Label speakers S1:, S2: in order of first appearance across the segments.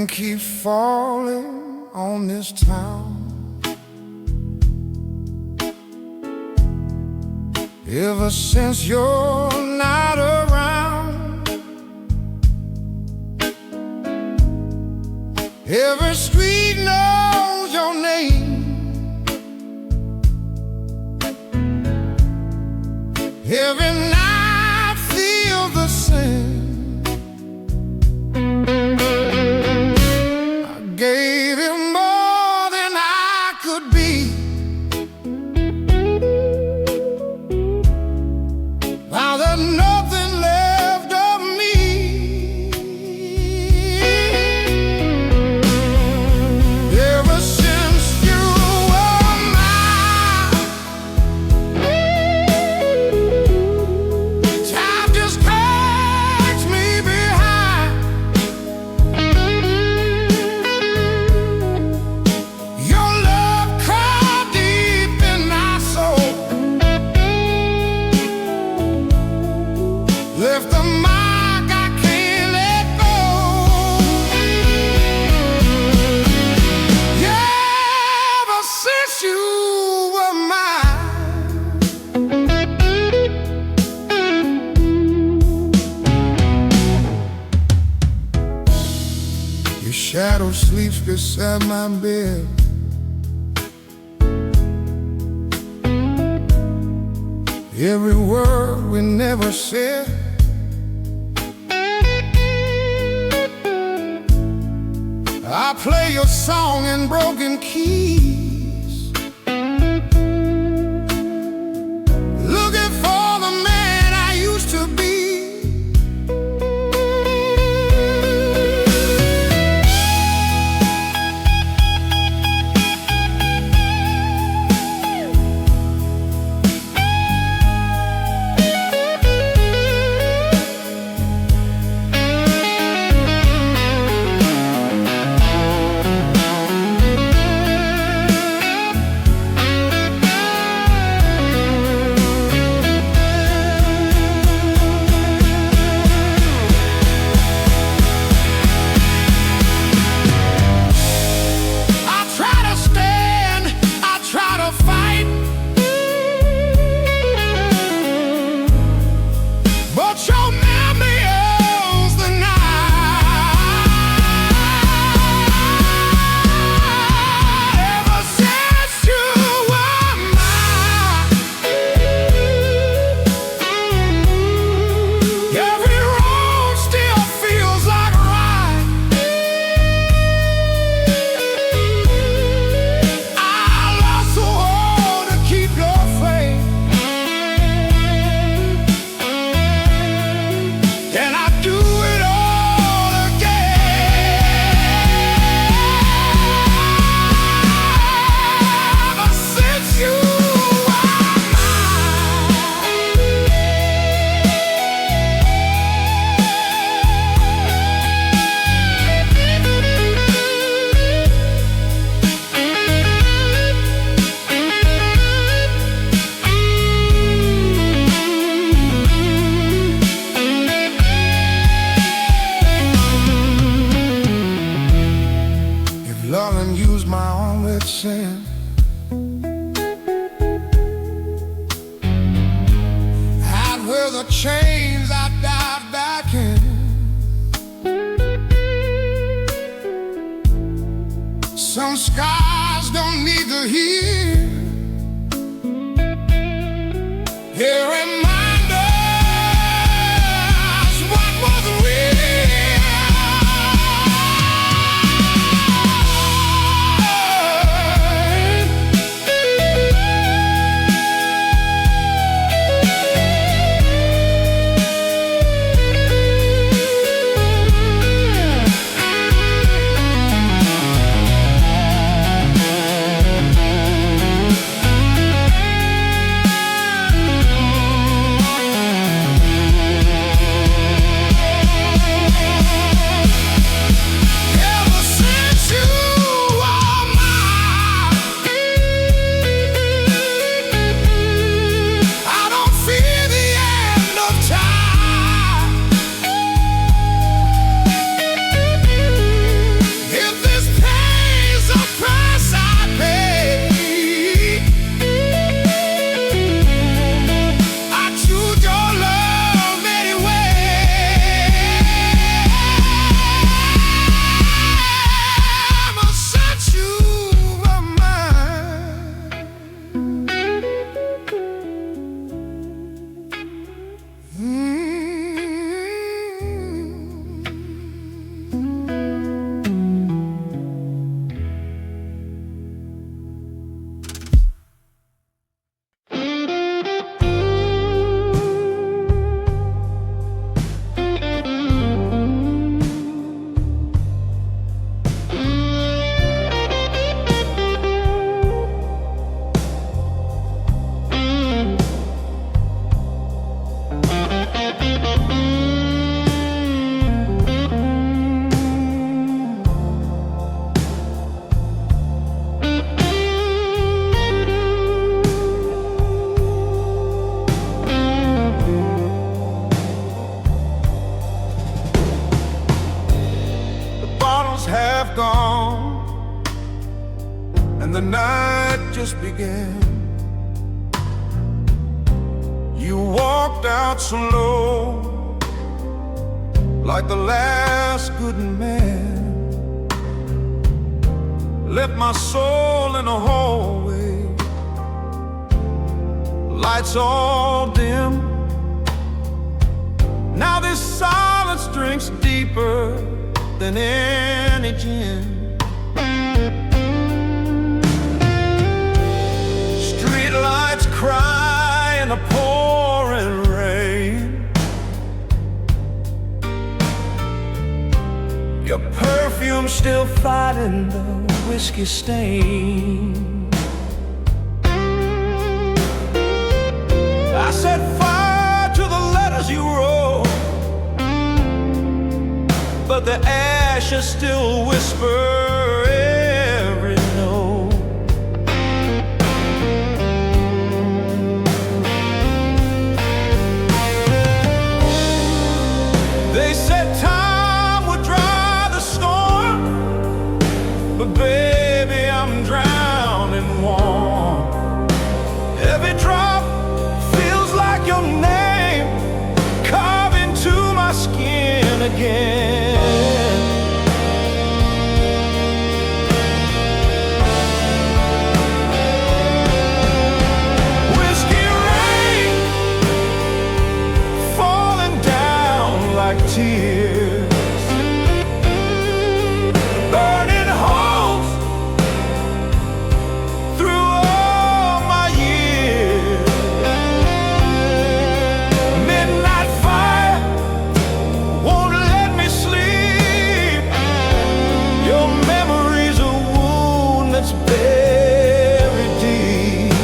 S1: rain keeps falling on this town. Ever since you're not around, every street knows your name. Every night feels the same. I gave you more than I could be. Now there's nothing left of me. Ever since you were mine, time just drags me behind. Your love crawled deep in my soul, left a mark I can't let go. Yeah, ever since you were mine, your shadow sleeps beside my bed. Every word we never said, I play your song in broken keys, looking for the man I used to be. Love and use my only sin. I'd wear the chains I dive back in. Some scars don't need to heal. Here reminders what was real. stars have gone and the night just began. You walked out slow, like the last good man. Left my soul in a hallway, lights all dim. Now this silence drinks deeper than any gin. Street lights cry in the pouring rain. Your perfume still fighting the whiskey stain. I set fire to the letters you wrote, but the ashes still whisper every note. They said time would dry the storm, but baby, I'm drowning warm. Every drop feels like your name carved into my skin again. Whiskey rain falling down like tears, burning holes through all my years. Midnight fire won't let me sleep. Your memory's a wound that's buried deep.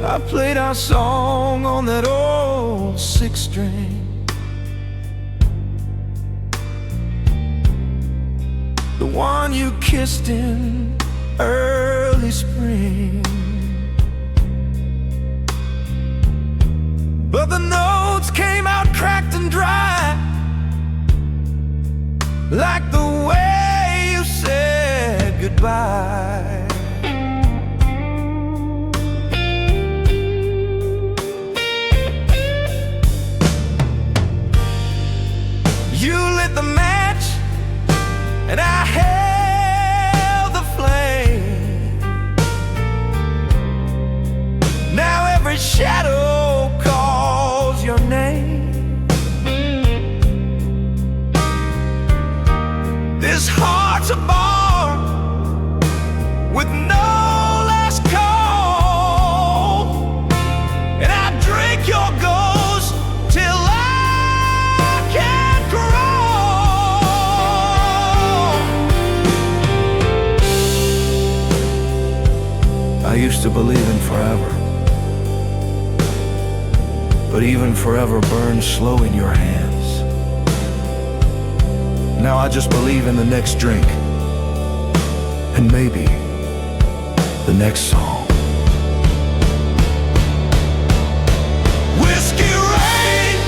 S1: I played our song on that old six string, the one you kissed in early spring. But the notes came out cracked and dry, like the way you said goodbye. You lit the match and I held the flame. Now every shadow calls your name. This heart's a bar with no last call, and I drink your ghost till I can't crawl. I used to believe in forever, but even forever burns slow in your hands. Now I just believe in the next drink, and maybe the next song. Whiskey rain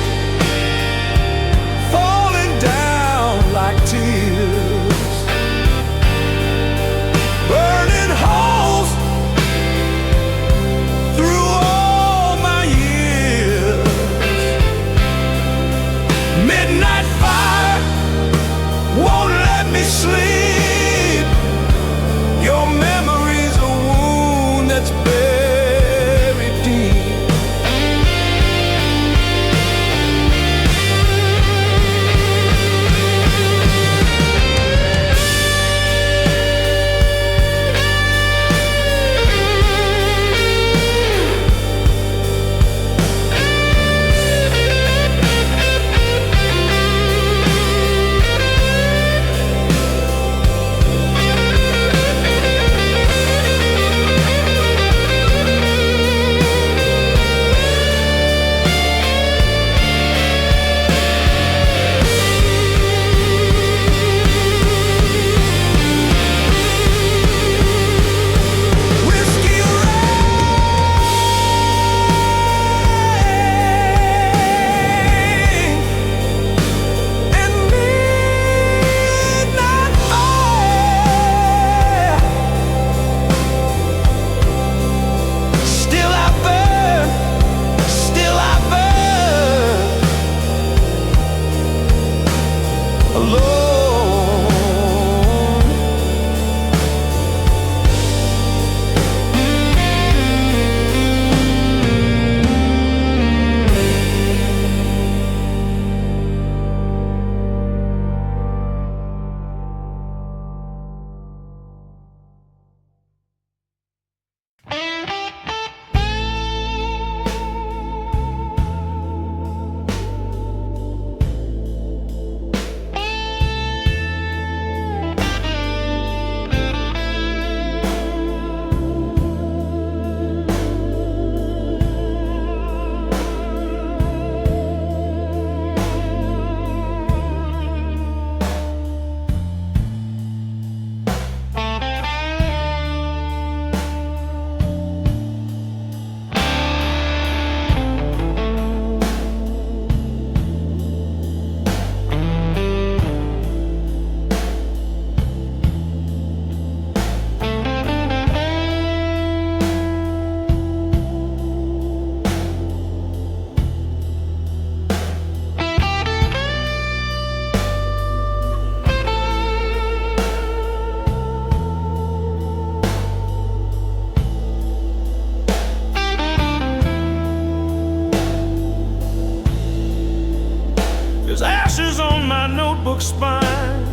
S2: There's ashes on my notebook spine,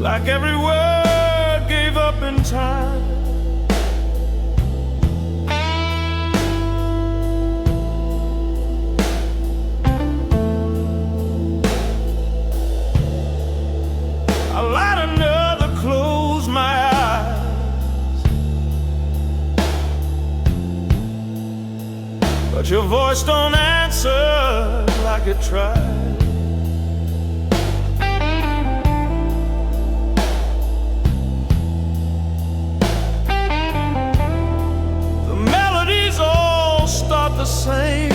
S2: like every word gave up in time. I light another, close my eyes, but your voice don't answer like it tried. The melodies all start the same,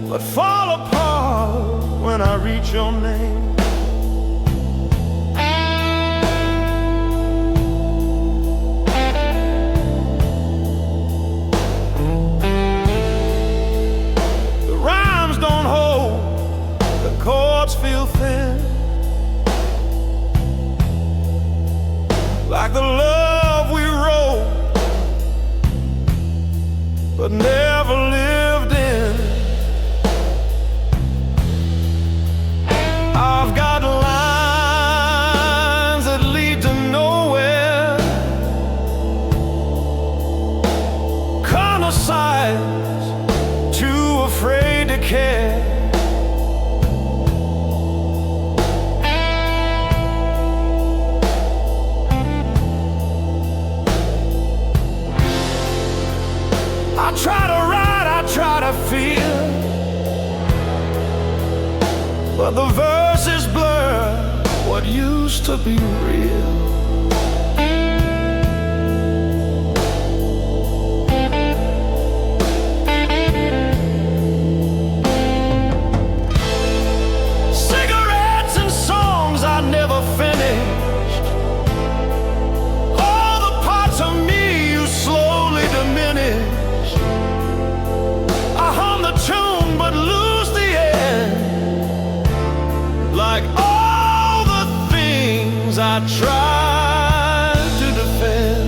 S2: but fall apart when I reach your name. The rhymes don't hold, the chords feel thin, like the love we wrote but never lived in. I've got lines that lead to nowhere, corner sides, too afraid to care. I try to write, I try to feel, but the verses blur what used to be real. Cigarettes and songs I never finished, all the parts of me you slowly diminished. I hum the tune but lose the end, like all the things I tried to defend.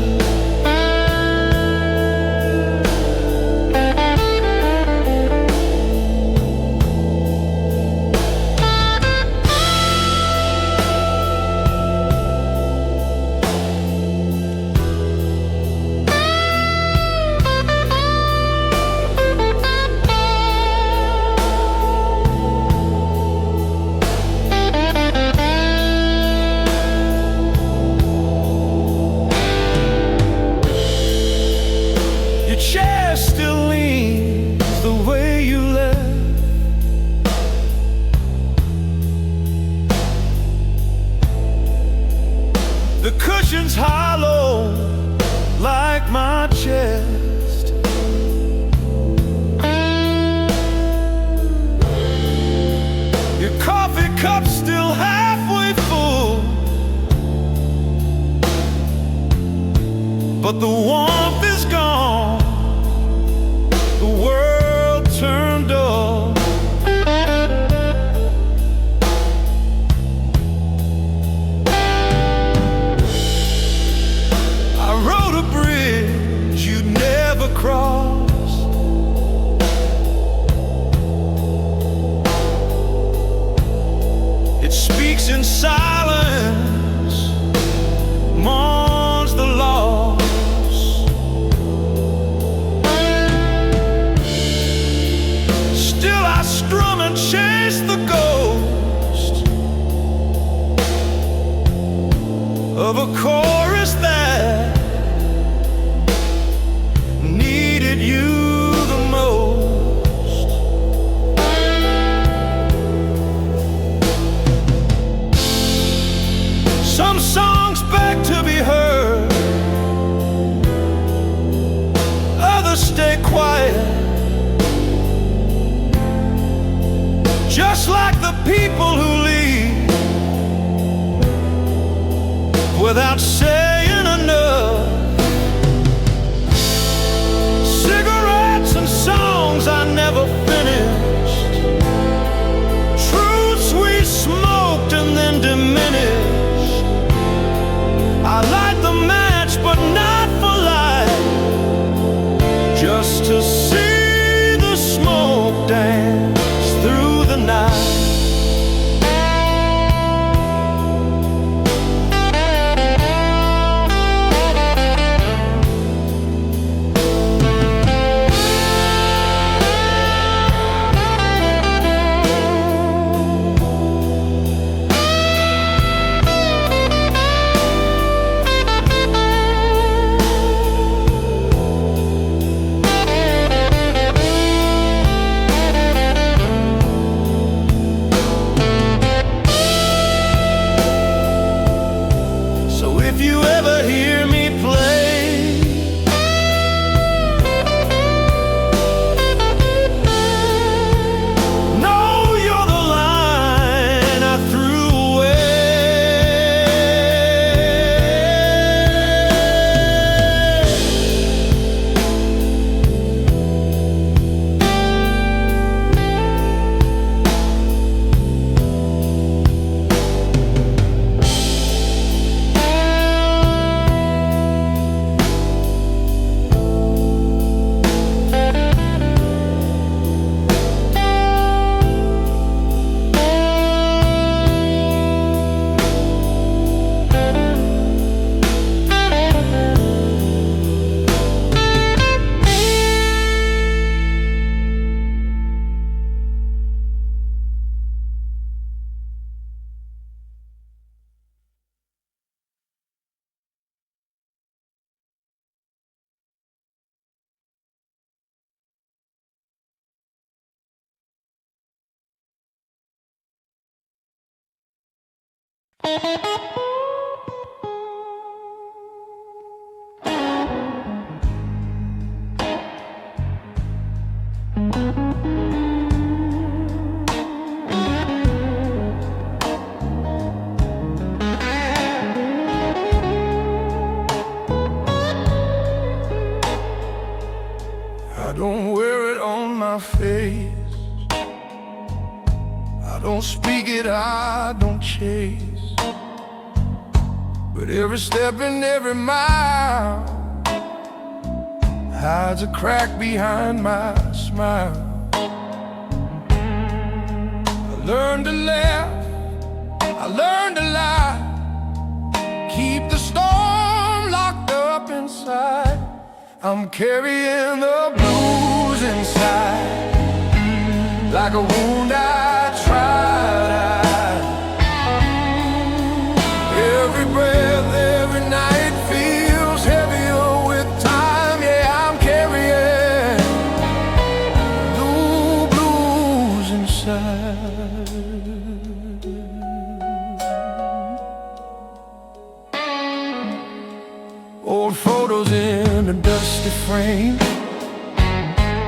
S2: Chair still leans the way you left, the cushion's hollow like my chest. Your coffee cup's still halfway full, but the warmth is gone. The world turned dull. I rode a bridge you'd never cross, it speaks in silence, mourns the loss. I strum and chase the ghost of a chorus that needed you the most. Some songs beg to be heard, others stay quiet, just like the people who leave without saying enough. Cigarettes and songs I never finished, truths we smoked and then diminished. I light the match but not for life, I don't wear it on my face, I don't speak it, I don't chase, but every step and every mile hides a crack behind my smile. I learned to laugh, I learned to lie, keep the storm locked up inside. I'm carrying the blues inside, like a wound I tried to hide. Every breath, every night feels heavier with time. Yeah, I'm carrying the blues inside. Old photos in a dusty frame,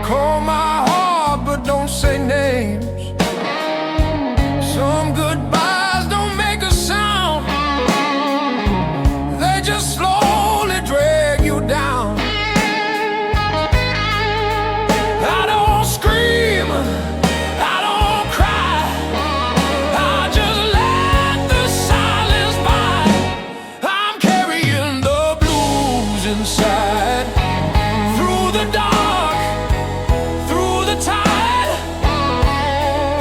S2: call my heart but don't say names. Some goodbyes don't make a sound, they just slowly drag you down. I don't scream, I don't cry, I just let the silence by. I'm carrying the blues inside, through the dark, through the tide.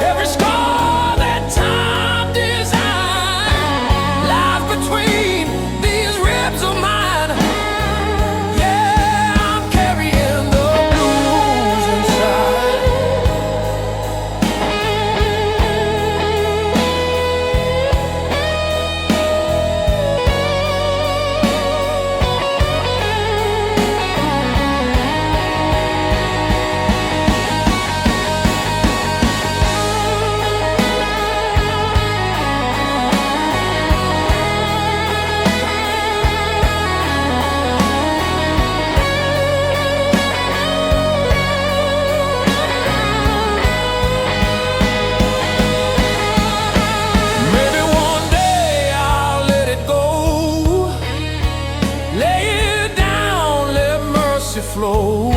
S2: Every scar that time designed lies between these ribs of mine. Yeah, I'm carrying the blues inside. Maybe one day I'll let it go, lay it down, let mercy flow.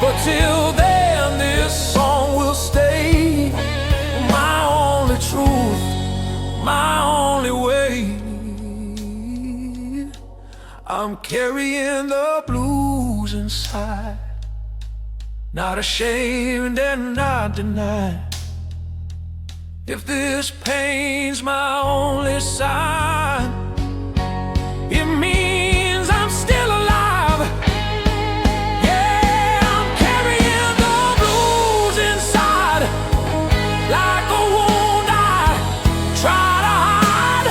S2: But till then this song will stay, my only truth, my only way. I'm carrying the blues inside, not ashamed and not denied. If this pain's my only sign, it means I'm still alive. Yeah, I'm carrying the blues inside, like a wound I try to hide.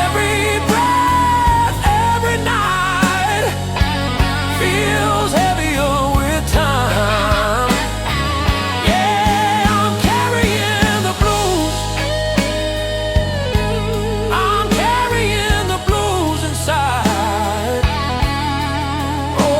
S2: Every breath, every night feels heavier with time. Yeah, I'm carrying the blues, I'm carrying the blues inside. Oh,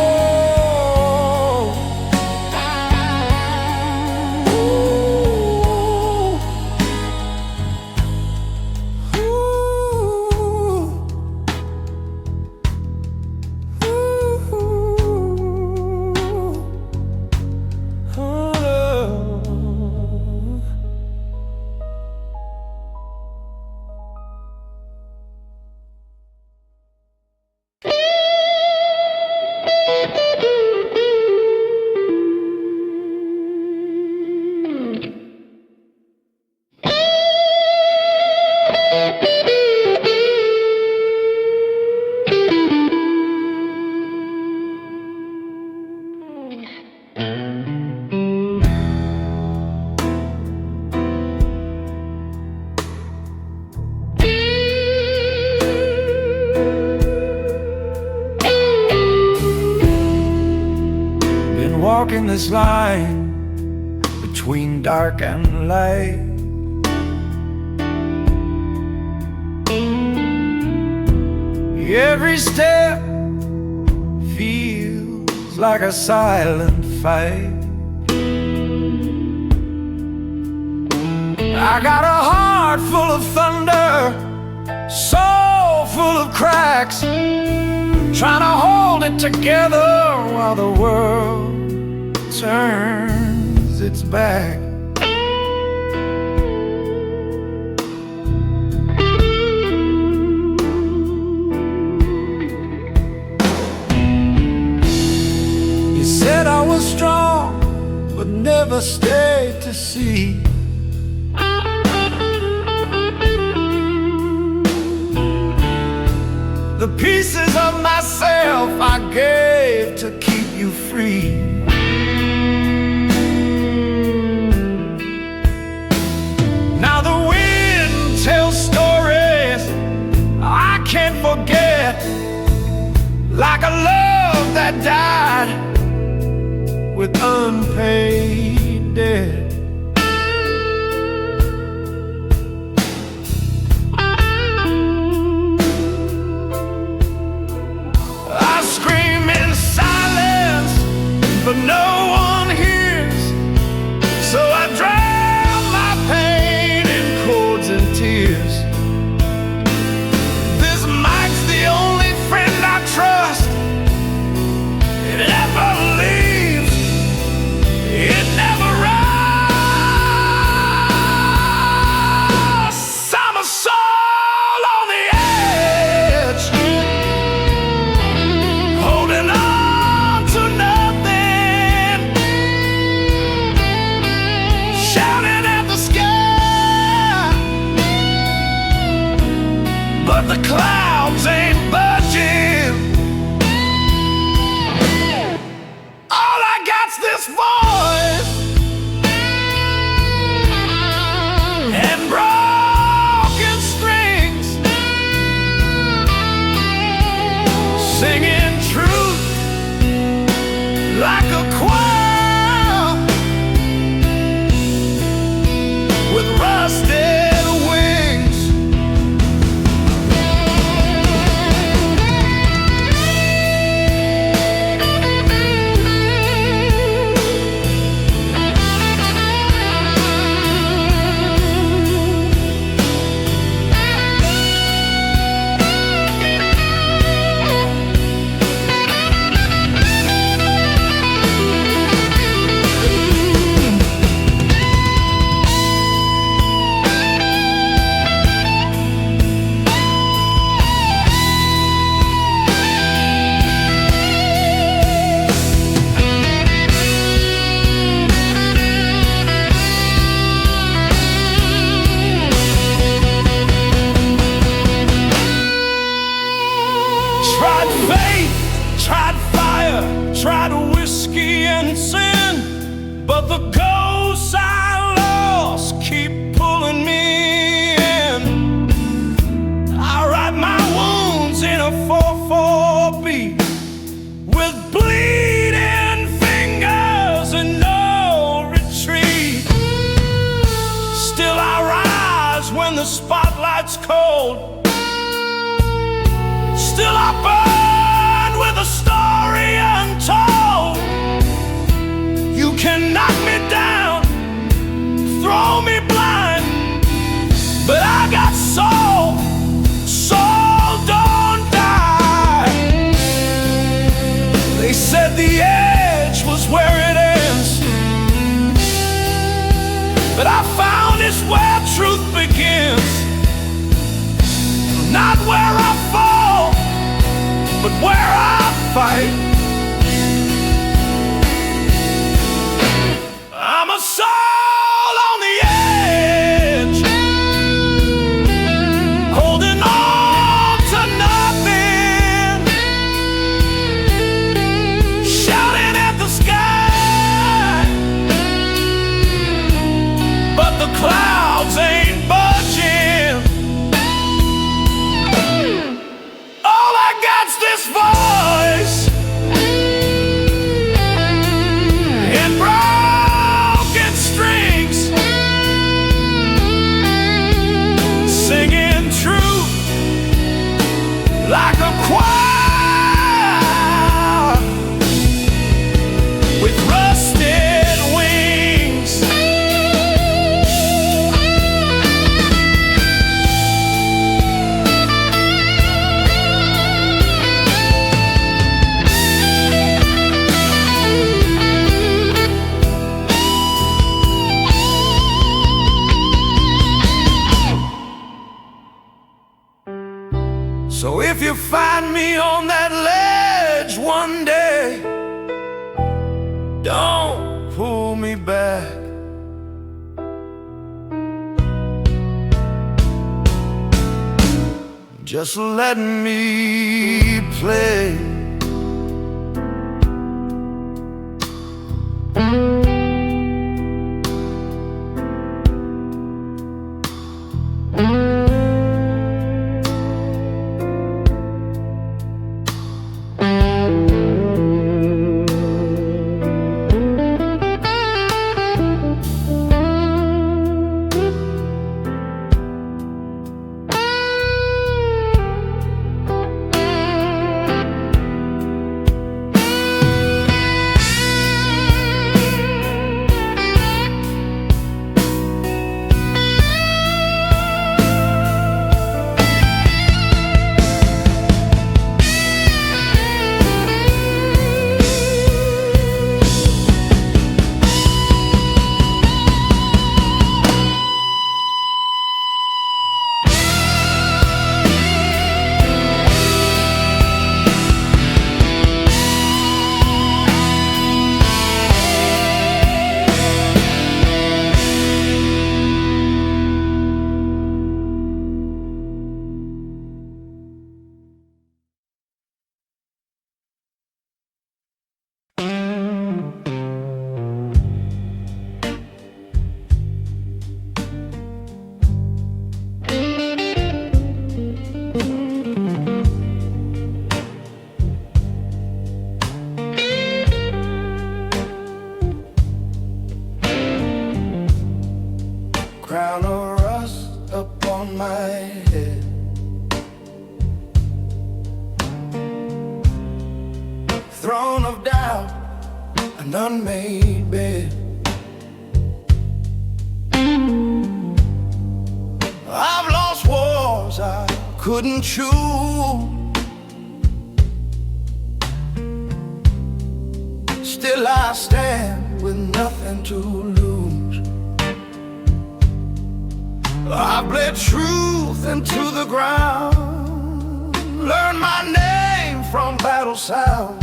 S2: been walking this line between dark and light, Every step feels like a silent fight. I got a heart full of thunder, soul full of cracks, trying to hold it together while the world turns its back. You said I was strong, but never stayed to see. The pieces of myself I gave to keep you free. Now the wind tells stories I can't forget, like a love that died with unpaid debt. But no one hears, so I drown my pain in chords and tears. This mic's the only friend I trust. It never leaves, it never rusts. I'm a soul on the edge, holding on to nothing, but the clouds ain't budging. All I got's this voice and broken strings, singing truth like a choir with rusted wings. Tried faith, tried fire, tried whiskey and sin, but the ghosts I lost keep pulling me in. I write my wounds in a 4/4 beat, with bleeding fingers and no retreat. Still I rise when the spotlight's cold. Still I burn with a story untold. You can knock me down, throw me blind, but I got soul, soul don't die. They said the edge was where it ends, but I found it's where truth begins. Not where I fall, but where I fight. I'm a soul on the edge, holding on to nothing, shouting at the sky, but the clouds ain't budging. All I got's this voice one day. Don't pull me back. Just let me play. Crown of rust upon my head, throne of doubt, an unmade bed. I've lost wars I couldn't choose, still I stand with nothing to lose. I bled truth into the ground, learned my name from battle sound.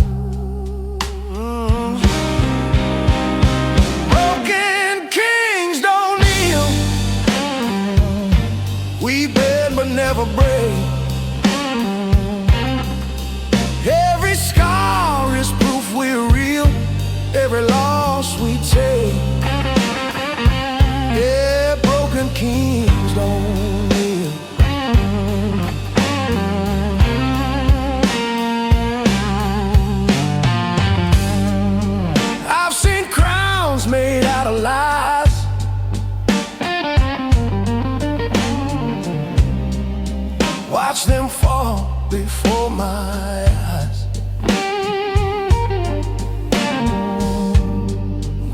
S2: Broken kings don't kneel, we bend but never break. Every scar is proof we're real, every loss we take. Yeah, broken kings don't kneel. I've seen crowns made out of lies, watch them fall before my eyes.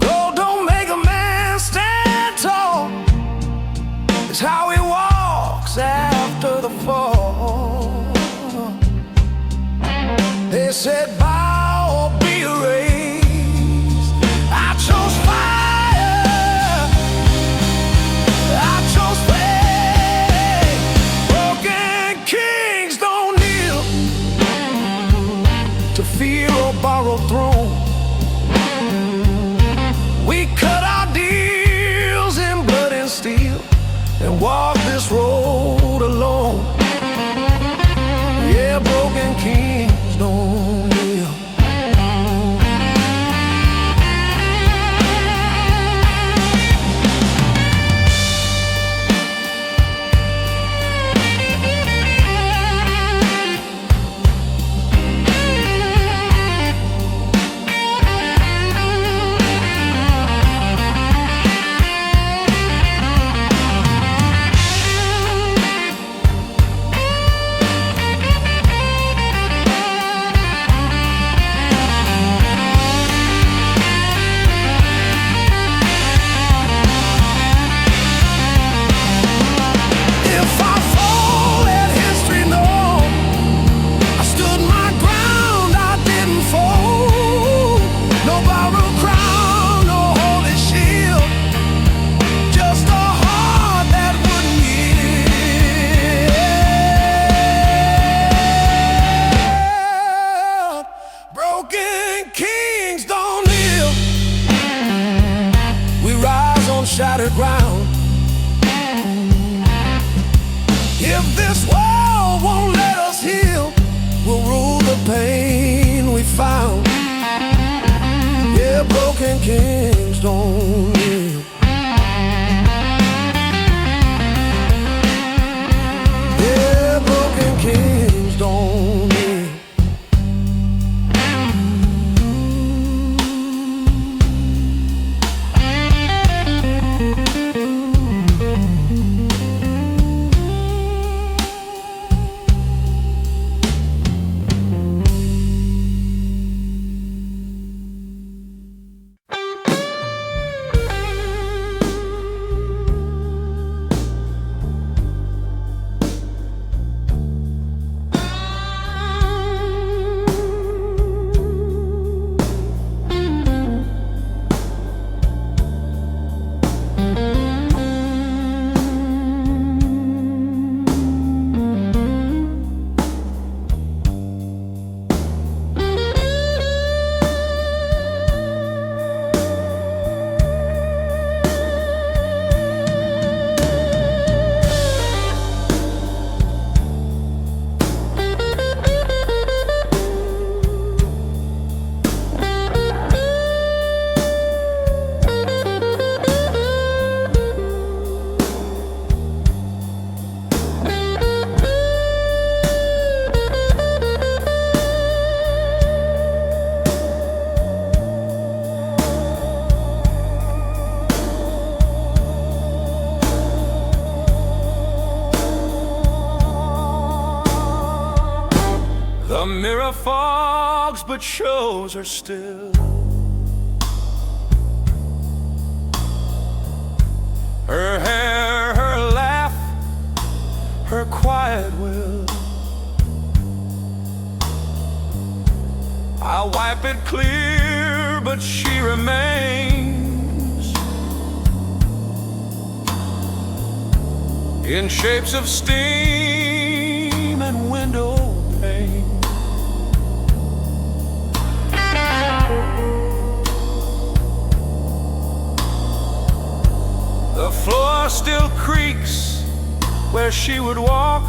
S2: Gold don't make a man stand tall, it's how he walks after the fall. They said bow or be erased. I chose fire, I chose faith. Broken kings don't kneel, broken kings don't kneel. We rise on shattered ground. If this world won't let us heal, we'll rule the pain we found. Yeah, broken kings don't kneel. Yeah, broken kings don't kneel. The mirror fogs, but shows her still. Her hair, her laugh, her quiet will. I wipe it clear, but she remains in shapes of steam and window pane. The floor still creaks where she would walk.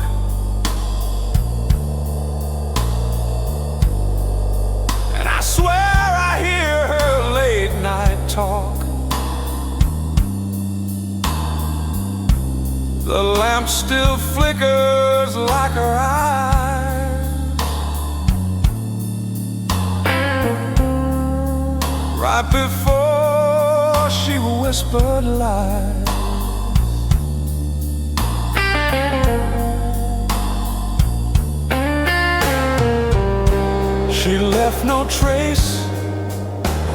S2: And I swear I hear her late night talk. The lamp still flickers like her eyes, right before she whispered lies. She left no trace,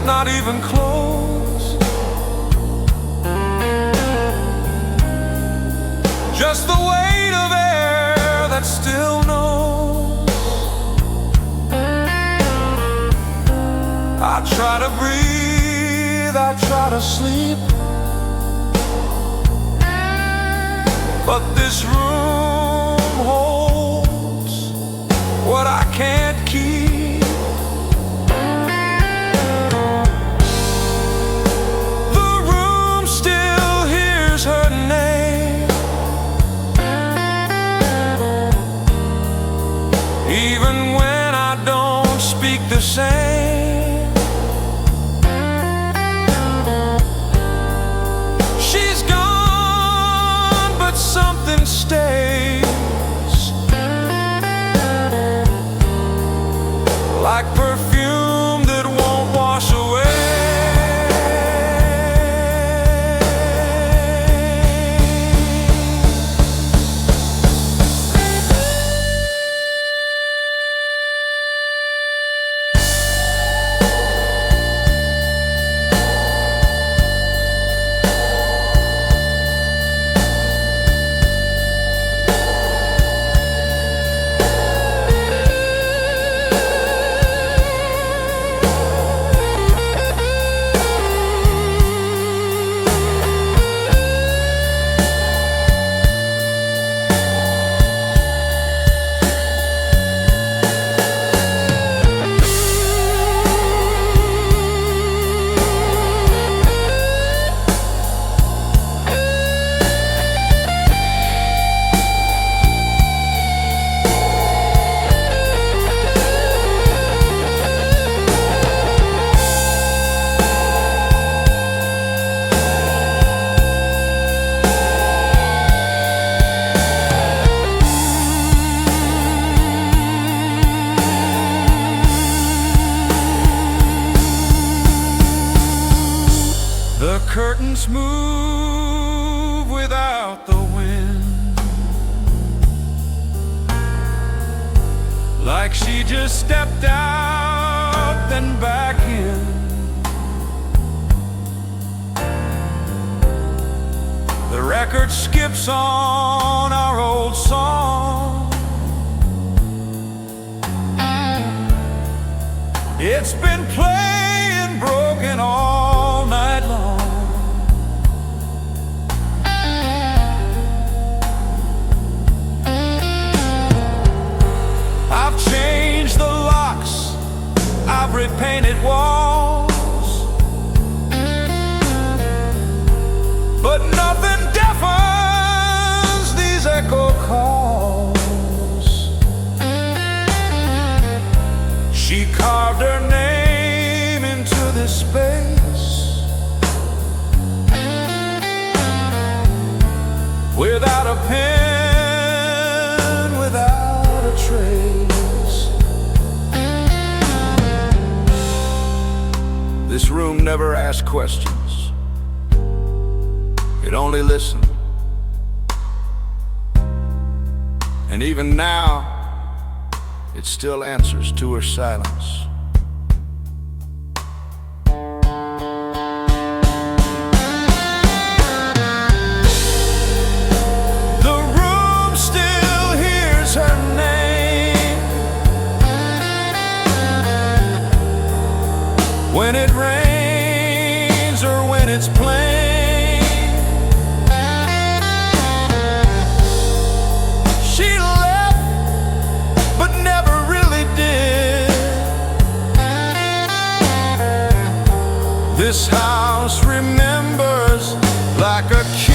S2: not even clothes, just the weight of air that still knows. I try to breathe, I try to sleep, but this room holds what I can't keep. Even when I don't speak the same, she's gone, but something stays. curtains move without the wind, like she just stepped out then back in. The record skips on our old song. It's been playing broken all night long. I've changed the locks, I've repainted walls, but nothing deafens these echo calls. She carved her name into this space without a pen, without a trace. This room never asked questions, it only listened. And even now, it still answers to her silence. The room still hears her name when it rains or when it's plain. She left, but never really did. This house remembers like a kid.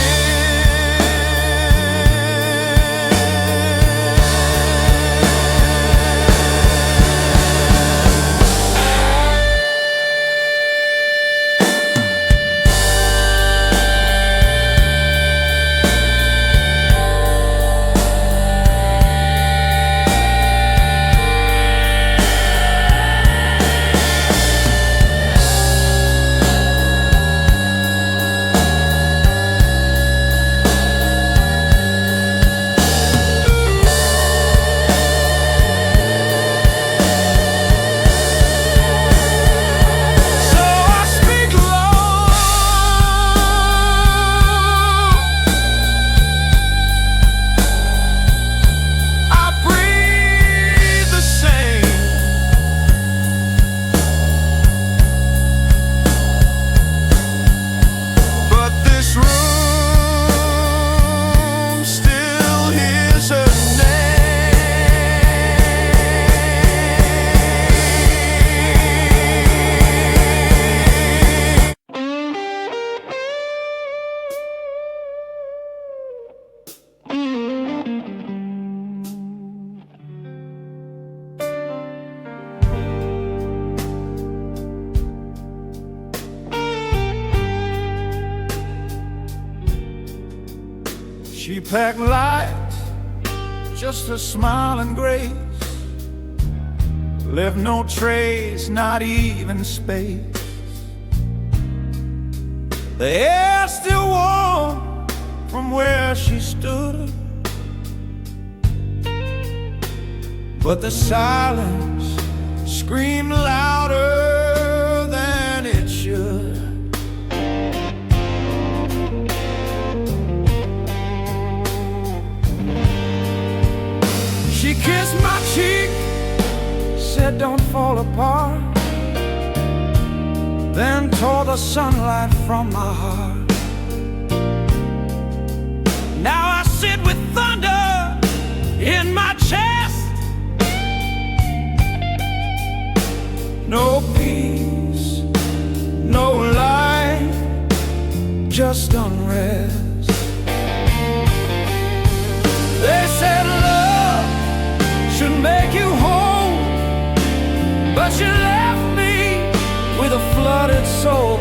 S2: She packed light, just a smile and grace, left no trace, not even space. The air still warm from where she stood, but the silence screamed louder than it should. She kissed my cheek, said don't fall apart, then tore the sunlight from my heart. Now I sit with thunder in my chest, no peace, no light, just unrest. They said love should make you whole, but you left me with a flooded soul.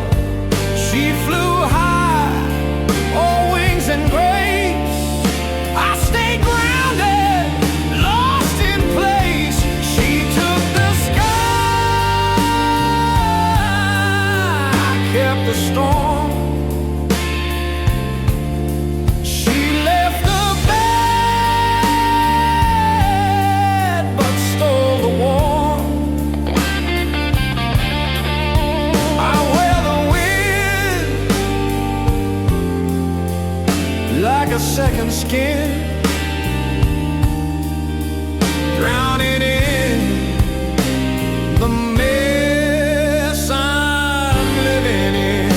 S2: She flew high, all wings and grace. I stayed grounded, lost in place. She took the sky, I kept the storm. a second skin, drowning in the mess I'm living in.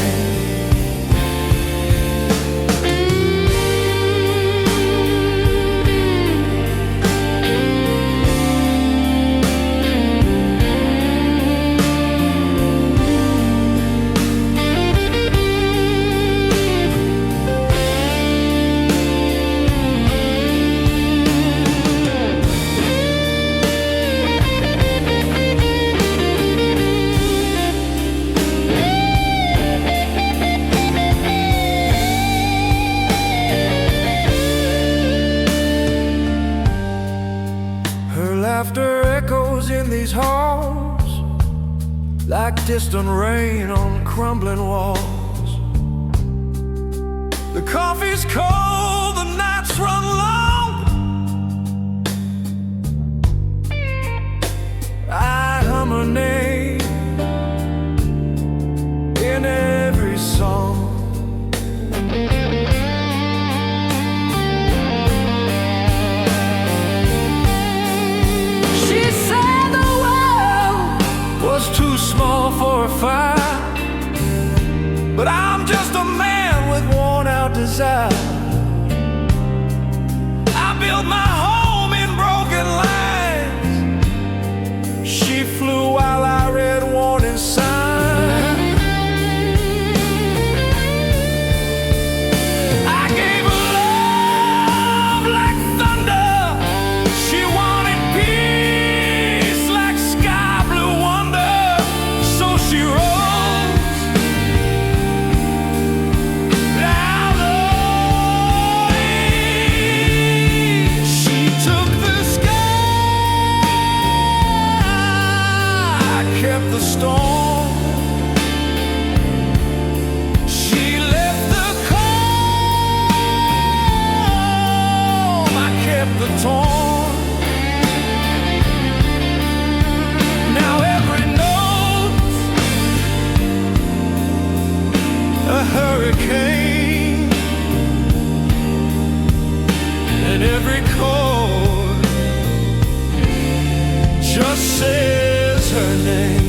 S2: Laughter echoes in these halls like distant rain on crumbling walls. The coffee's cold, the nights run long. I hum her name in every song. Too small for a fight, but I'm just a man with worn out desire. I built my home in broken lines. She flew while I read warning signs. I gave her love like thunder. She wanted peace like sky blue wonder. She rose out of it. She took the sky, I kept the storm. She left the calm, I kept the torn. Now every a hurricane, and every chord just says her name.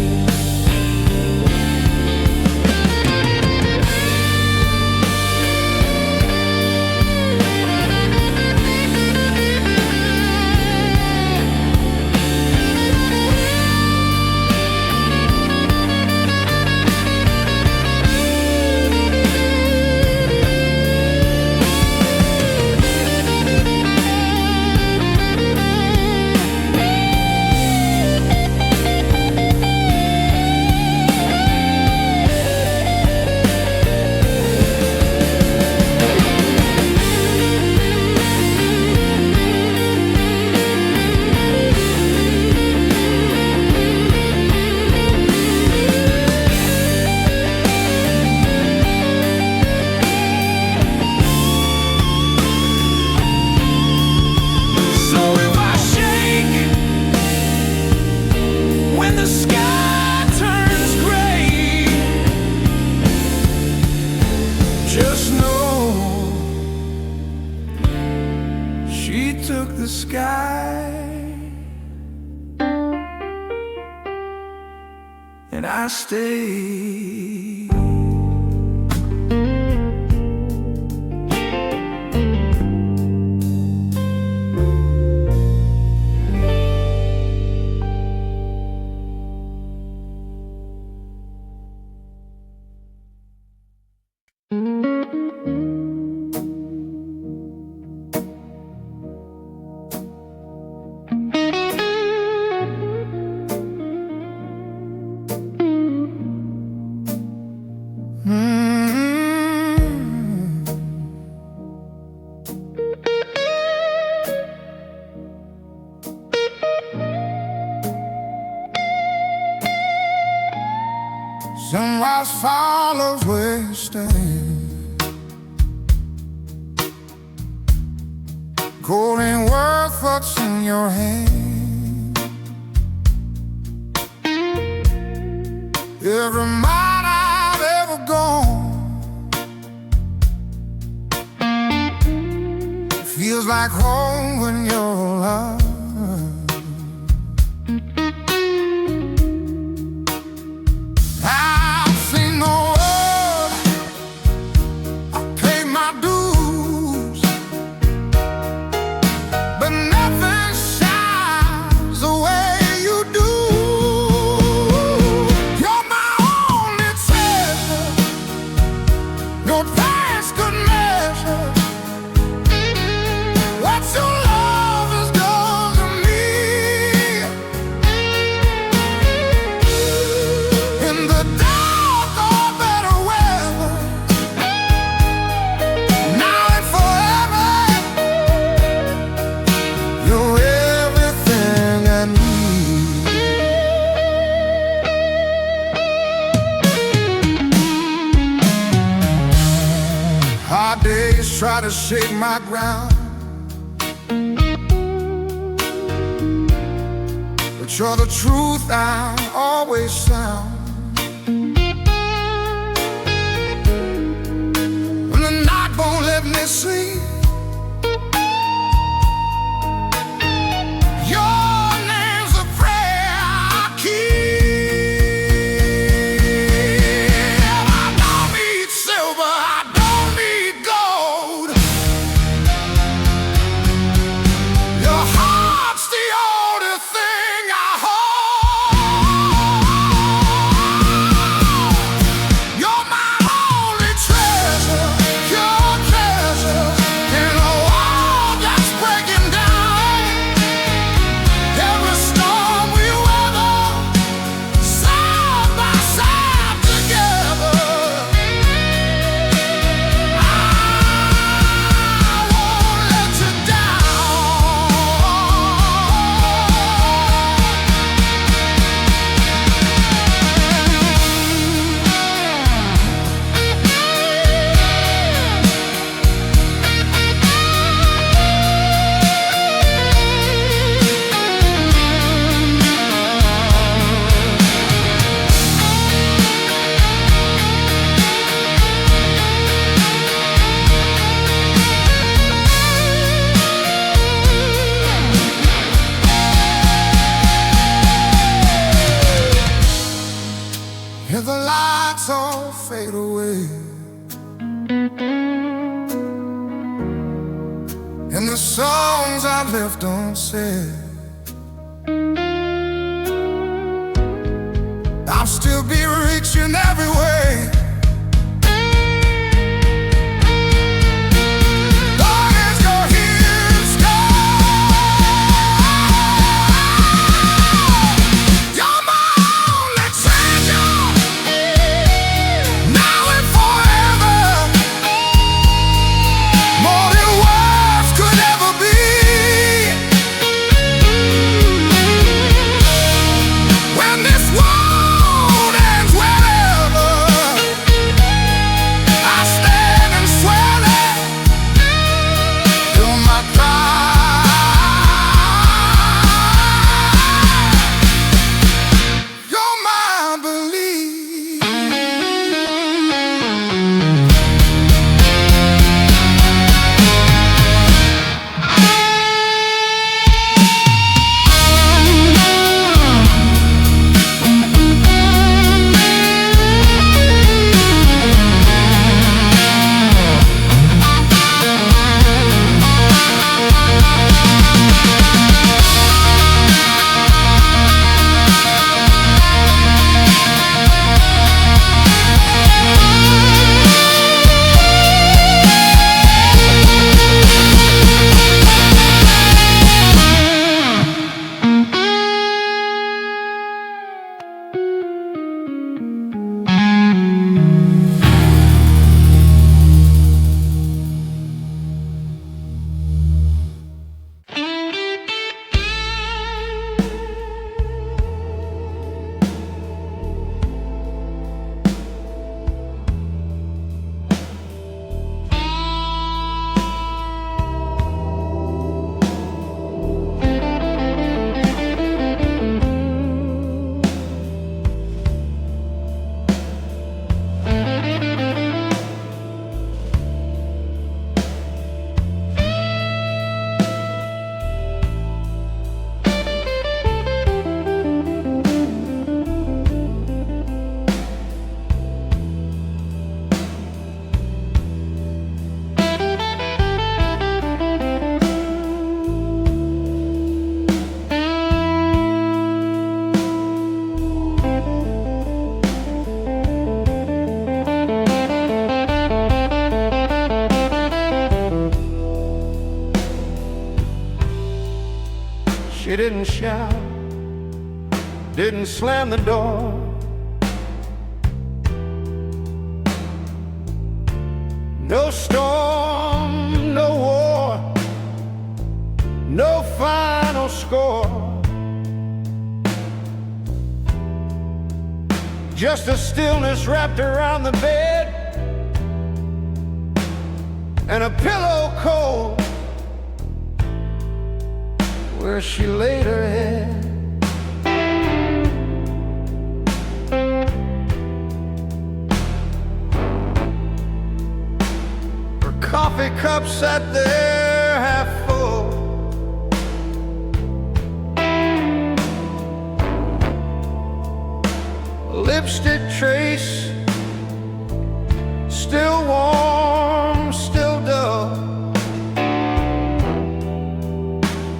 S2: Took the sky, and I stayed. Sunrise follows western. Cold ain't worth what's in your hand. Every mile I've ever gone feels like home when you're alive. I've seen the world, I paid my dues, but nothing shines the way you do. You're my only treasure, no price could measure what your love has done to me. In the dark or better weather, now and forever, you're everything I need. Hard days try to shake my ground, but you're the truth I always found. When the night won't let me sleep, your name's a prayer I keep. I don't need silver, I don't need gold. Your heart's the only thing I hold. You're my only treasure, pure treasure, in a world that's breaking down. Every storm we weather, side by side together. I won't let you if the lights all fade away and the songs I left unsaid, I'll still be reaching every way. Long as you're here to stay. You're my only treasure, now and forever, more than words could ever be. When this world ends, wherever She didn't shout, didn't slam the door. No storm, no war, no final score. Just a stillness wrapped around the bed, and a pillow cold where she laid her head. Her coffee cup sat there half full, a lipstick trace still warm, still dull.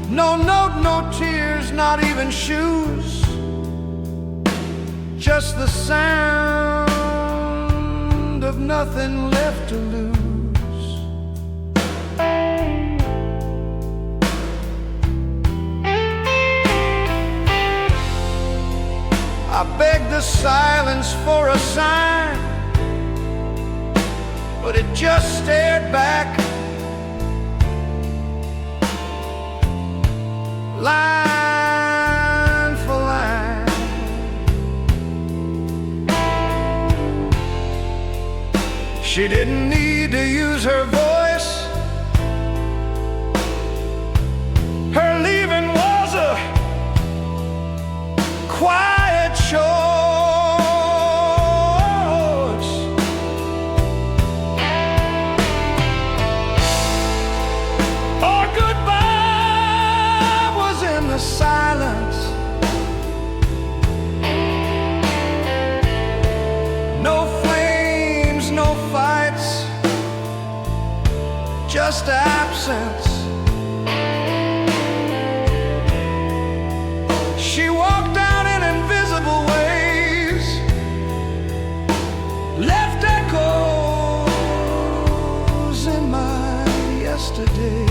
S2: No note, no tears, not even shoes, just the sound of nothing left to lose. I begged the silence for a sign, but it just stared back, line for line. She didn't need to use her voice. Her leaving was a quiet choice. Our goodbye was in the silence. No flames, no fights, just absence. She walked out in invisible ways, left echoes in my yesterday.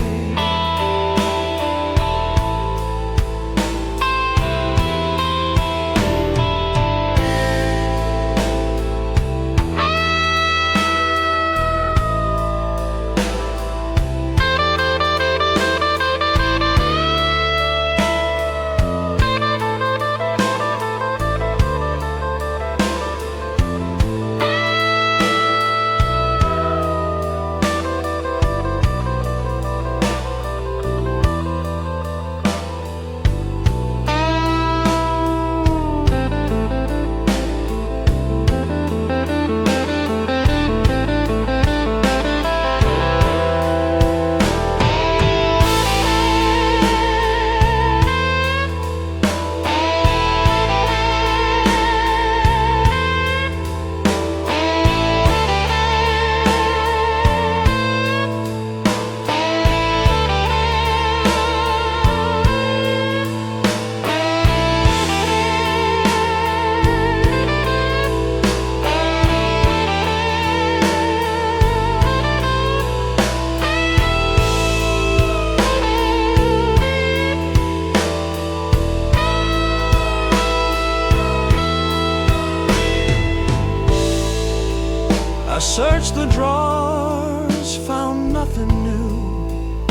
S2: I searched the drawers, found nothing new.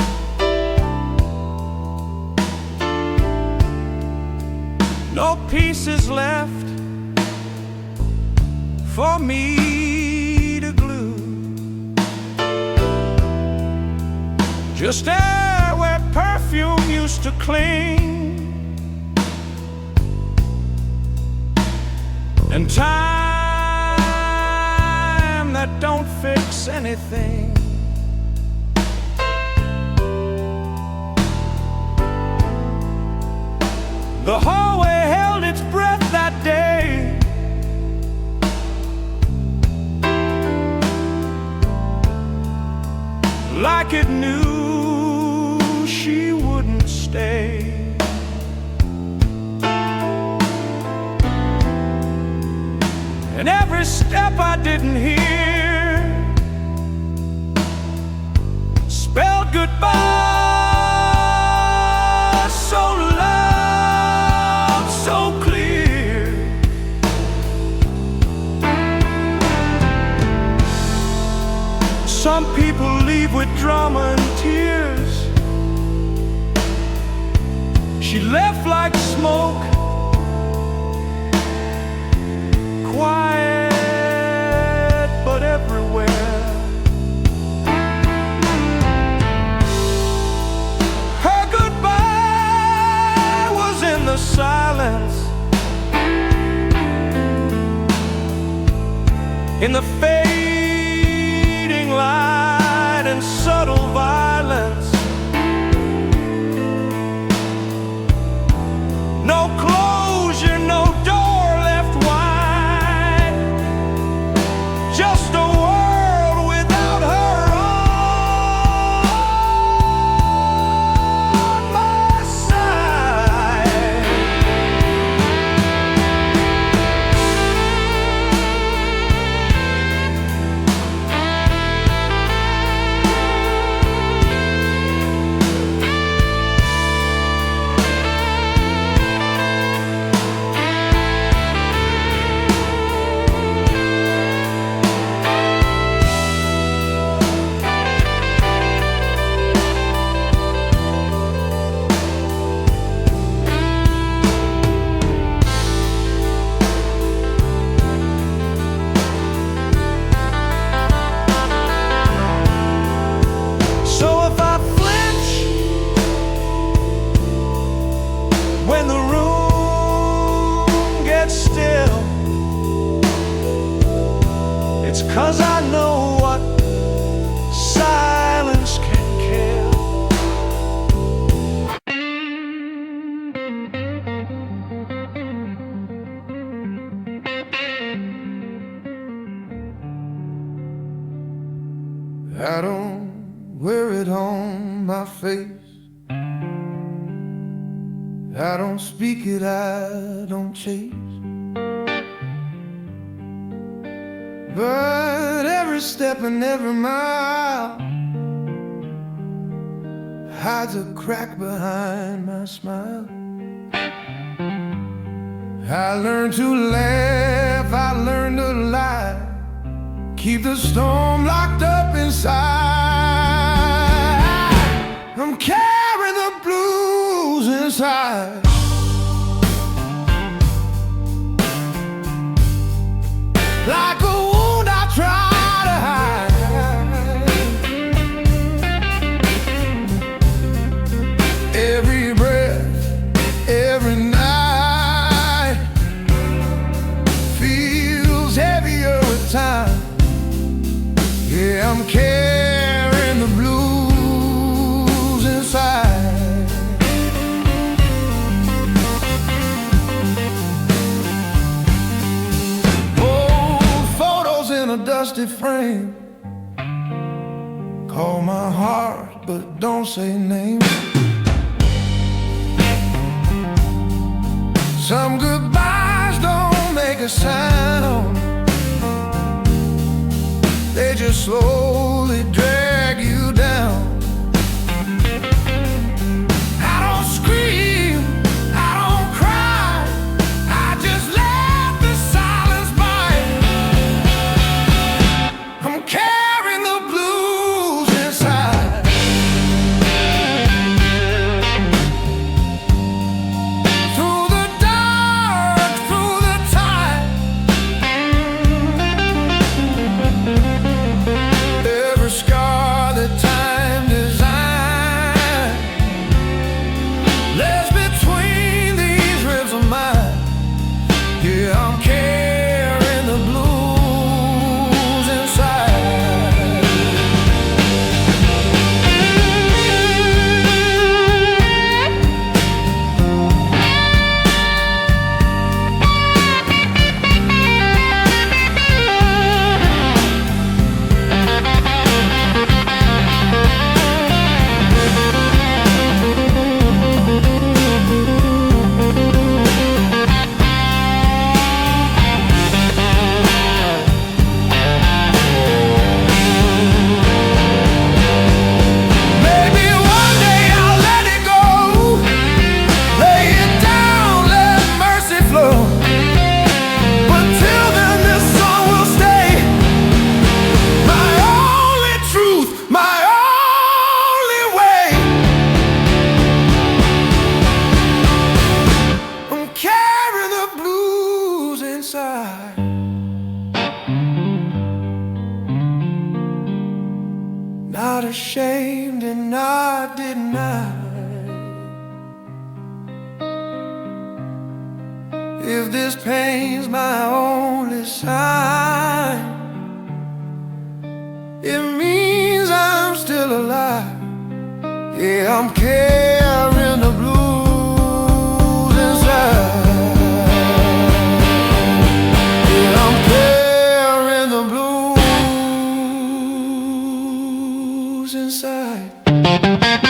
S2: No pieces left for me to glue. Just air where perfume used to cling, and time that don't fix anything. The hallway held its breath that day, like it knew she wouldn't stay. And every step I didn't hear spelled goodbye so loud. Some people leave with drama and tears. She left like smoke, quiet but everywhere. Her goodbye was in the silence, in the fading light and subtle violence. No closure, no door left wide, just a world without her on my side. When the room gets still, it's 'cause I know what silence can kill. I don't wear it on my face, I don't speak it, I don't chase. But every step and every mile hides a crack behind my smile. I learned to laugh, I learned to lie, keep the storm locked up inside. I'm carrying the blues inside. Like a wound I try to hide. Every breath, every night feels heavier with time. Yeah, I'm carrying the blues inside. Old photos in a dusty frame, call my heart but don't say names. Some goodbyes don't make a sound, they just slowly drag you down. I don't scream, I don't cry, I just let the silence bite. I'm carrying the blues inside. Through the dark, through the tide, not ashamed and not denied. If this pain's my only sign, it means I'm still alive. Yeah, I'm carrying the blues inside. Yeah, I'm carrying the blues inside.